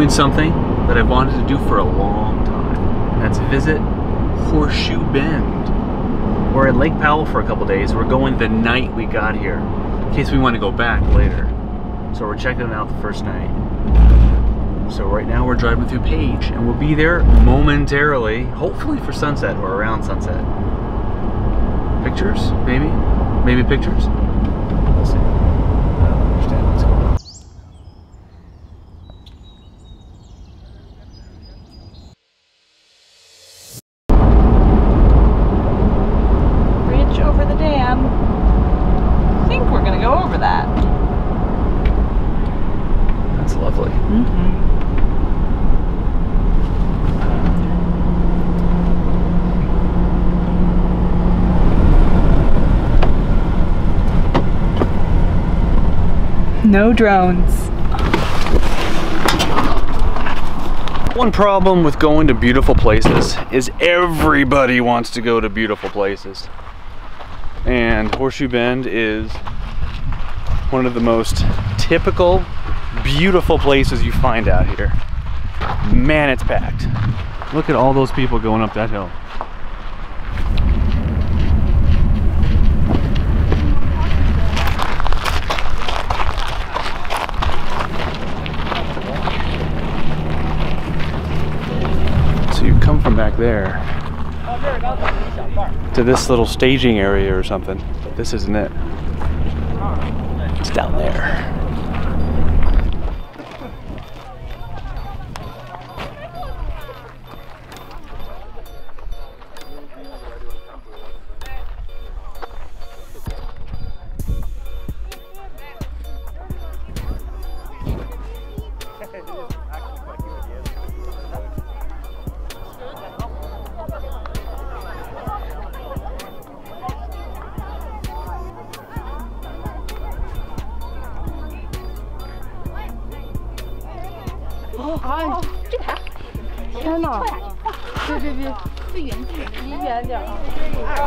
doing something that I've wanted to do for a long time. That's visit Horseshoe Bend. We're at Lake Powell for a couple days. We're going the night we got here, in case we want to go back later. So we're checking it out the first night. So right now we're driving through Page, and we'll be there momentarily, hopefully for sunset or around sunset. Pictures, maybe? Maybe pictures? We'll see. I don't understand what's going on. Bridge over the dam. I think we're gonna go over that. That's lovely. No drones. One problem with going to beautiful places is everybody wants to go to beautiful places. And Horseshoe Bend is one of the most typical, beautiful places you find out here. Man, it's packed. Look at all those people going up that hill. So you come from back there to this little staging area or something. This isn't it. It's down there.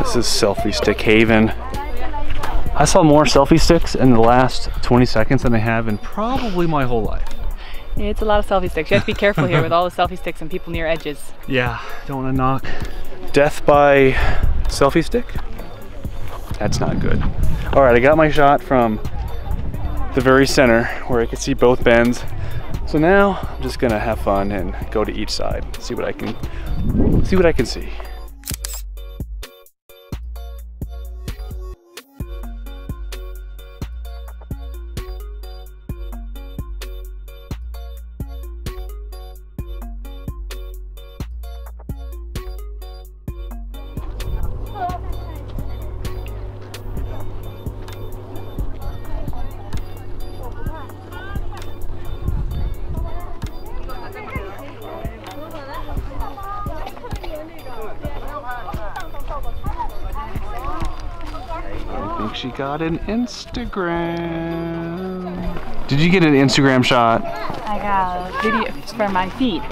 This is selfie stick haven. I saw more selfie sticks in the last 20 seconds than I have in probably my whole life. It's a lot of selfie sticks. You have to be careful here with all the selfie sticks and people near edges. Yeah, don't want to knock. Death by selfie stick? That's not good. All right, I got my shot from the very center where I could see both bends. So now I'm just gonna have fun and go to each side, see what I can see. I think she got an Instagram. Did you get an Instagram shot? I got a video for my feed.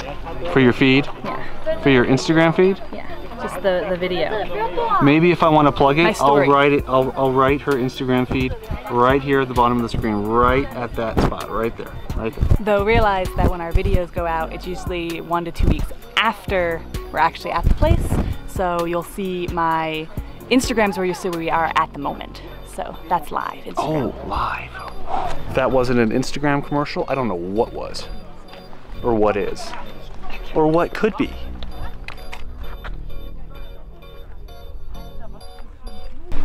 For your feed? Yeah. For your Instagram feed? Yeah, just the video. Maybe if I want to plug My it, story. I'll write it. I'll write her Instagram feed right here at the bottom of the screen, right at that spot, right there, right there. Though realize that when our videos go out, it's usually 1 to 2 weeks after we're actually at the place. So you'll see my Instagrams where you see where we are at the moment. So that's live. Instagram. Oh, live. If that wasn't an Instagram commercial, I don't know what was, or what is, or what could be.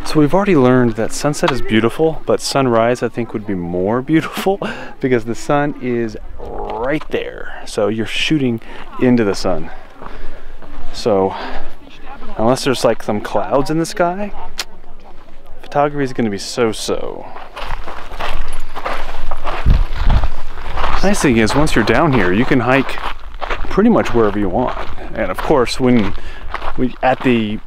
So we've already learned that sunset is beautiful, but sunrise I think would be more beautiful because the sun is right there. So you're shooting into the sun. So unless there's like some clouds in the sky, photography is going to be so-so. Nice thing is, once you're down here, you can hike pretty much wherever you want. And of course, when at the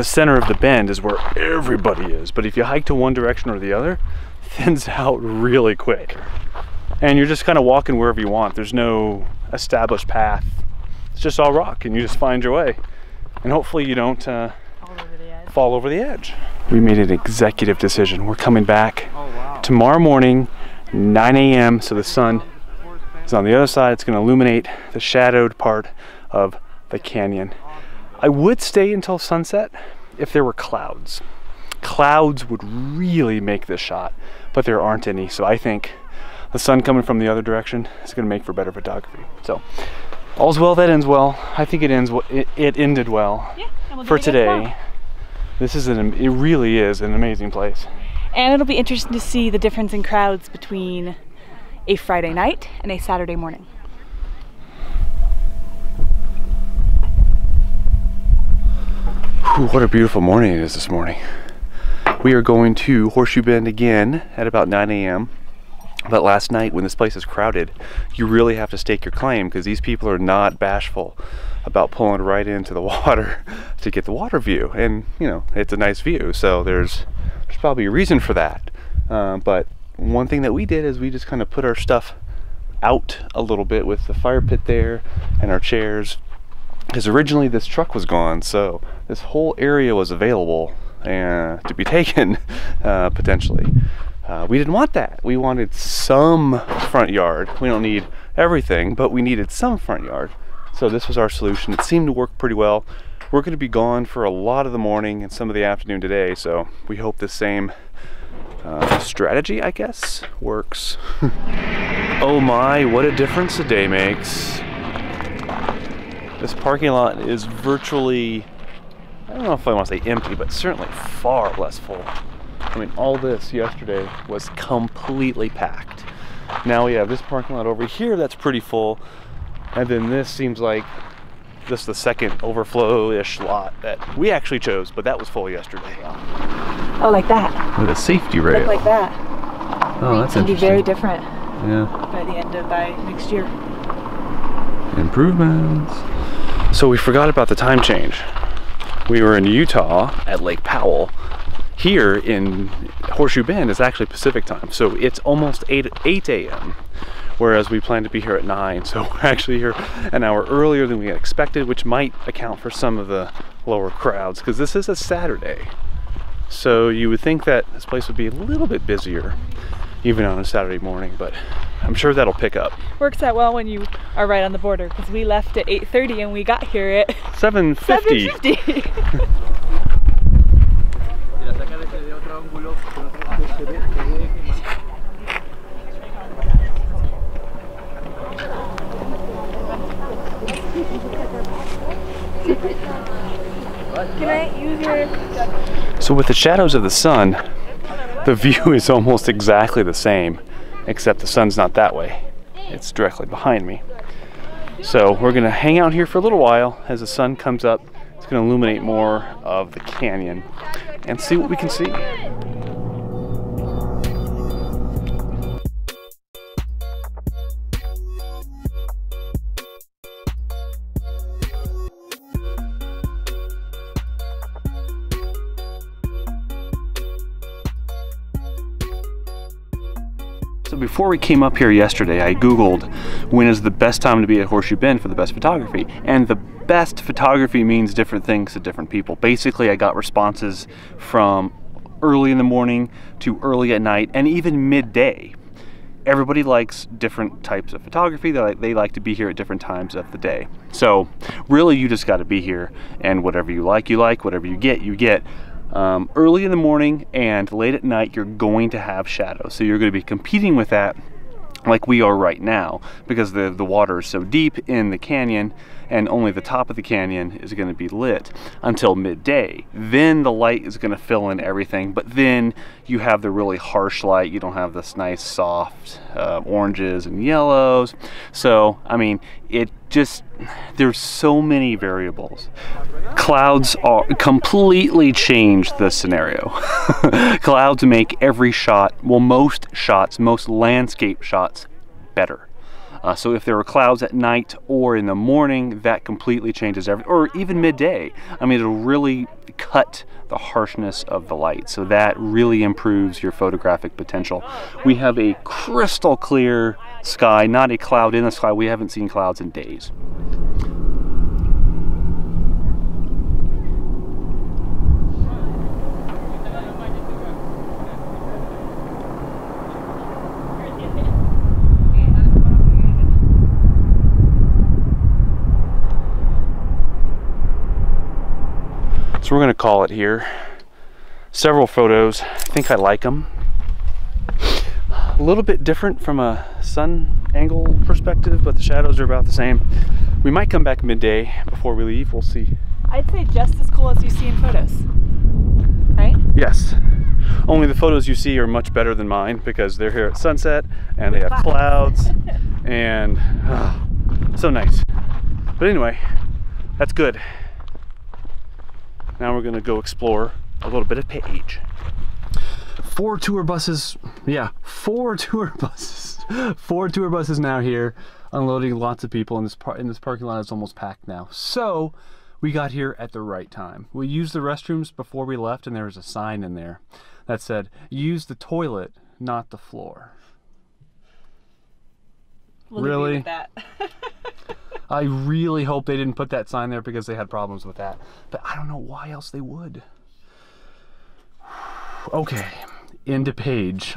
center of the bend is where everybody is. But if you hike to one direction or the other, it thins out really quick. And you're just kind of walking wherever you want. There's no established path. It's just all rock, and you just find your way. And hopefully you don't fall over the edge. We made an executive decision. We're coming back tomorrow morning, 9 a.m. so the sun because on the other side it's going to illuminate the shadowed part of the canyon. I would stay until sunset if there were clouds. Clouds would really make this shot, but there aren't any, so I think the sun coming from the other direction is going to make for better photography. So all's well that ends well. I think it ended well for today. This is it really is an amazing place. And it'll be interesting to see the difference in crowds between a Friday night and a Saturday morning. Whew, what a beautiful morning it is this morning. We are going to Horseshoe Bend again at about 9 a.m. But last night, when this place is crowded, you really have to stake your claim, because these people are not bashful about pulling right into the water to get the water view. And you know, it's a nice view, so there's probably a reason for that. But one thing that we did is we just kind of put our stuff out a little bit with the fire pit there and our chairs, because originally this truck was gone, so this whole area was available to be taken potentially. We didn't want that. We wanted some front yard. We don't need everything, but we needed some front yard. So this was our solution. It seemed to work pretty well. We're going to be gone for a lot of the morning and some of the afternoon today, so we hope the same strategy, I guess, works. Oh my, what a difference a day makes. This parking lot is virtually, I don't know if I want to say empty, but certainly far less full. I mean, all this yesterday was completely packed. Now we have this parking lot over here that's pretty full, and then this seems like this is the second overflow-ish lot that we actually chose, but that was full yesterday. Oh, like that? With a safety rail. Look like that. Oh, that's interesting. It'll be very different. Yeah. By next year. Improvements. So we forgot about the time change. We were in Utah at Lake Powell. Here in Horseshoe Bend is actually Pacific time, so it's almost 8 a.m. whereas we plan to be here at 9, so we're actually here an hour earlier than we had expected, which might account for some of the lower crowds, because this is a Saturday. So you would think that this place would be a little bit busier even on a Saturday morning, but I'm sure that'll pick up. Works out well when you are right on the border, because we left at 8:30 and we got here at 7:50. 7:50. Can I use your... So with the shadows of the sun, the view is almost exactly the same, except the sun's not that way. It's directly behind me. So we're gonna hang out here for a little while. As the sun comes up, it's gonna illuminate more of the canyon and see what we can see. So before we came up here yesterday, I Googled when is the best time to be at Horseshoe Bend for the best photography. And the best photography means different things to different people. Basically, I got responses from early in the morning to early at night and even midday. Everybody likes different types of photography. They like to be here at different times of the day. So really, you just got to be here, and whatever you like, whatever you get, you get. Early in the morning and late at night, you're going to have shadows. So you're going to be competing with that like we are right now, because the water is so deep in the canyon and only the top of the canyon is going to be lit until midday. Then the light is going to fill in everything, but then you have the really harsh light. You don't have this nice soft oranges and yellows. So I mean, there's so many variables. Clouds completely change the scenario. Clouds make every shot, well, most landscape shots better. So if there are clouds at night or in the morning, that completely changes everything, or even midday. I mean, it'll really cut the harshness of the light. So that really improves your photographic potential. We have a crystal clear sky, not a cloud in the sky. We haven't seen clouds in days. So we're gonna call it here. Several photos. I think I like them. A little bit different from a sun angle perspective, but the shadows are about the same. We might come back midday before we leave. We'll see. I'd say just as cool as you see in photos, right? Yes. Only the photos you see are much better than mine because they're here at sunset and they have clouds and so nice. But anyway, that's good. Now we're gonna go explore a little bit of Page. 4 tour buses, yeah, 4 tour buses. 4 tour buses now here, unloading lots of people, and this parking lot is almost packed now. So we got here at the right time. We used the restrooms before we left, and there was a sign in there that said, use the toilet, not the floor. We'll really? With that. I really hope they didn't put that sign there because they had problems with that. But I don't know why else they would. Okay, into Page.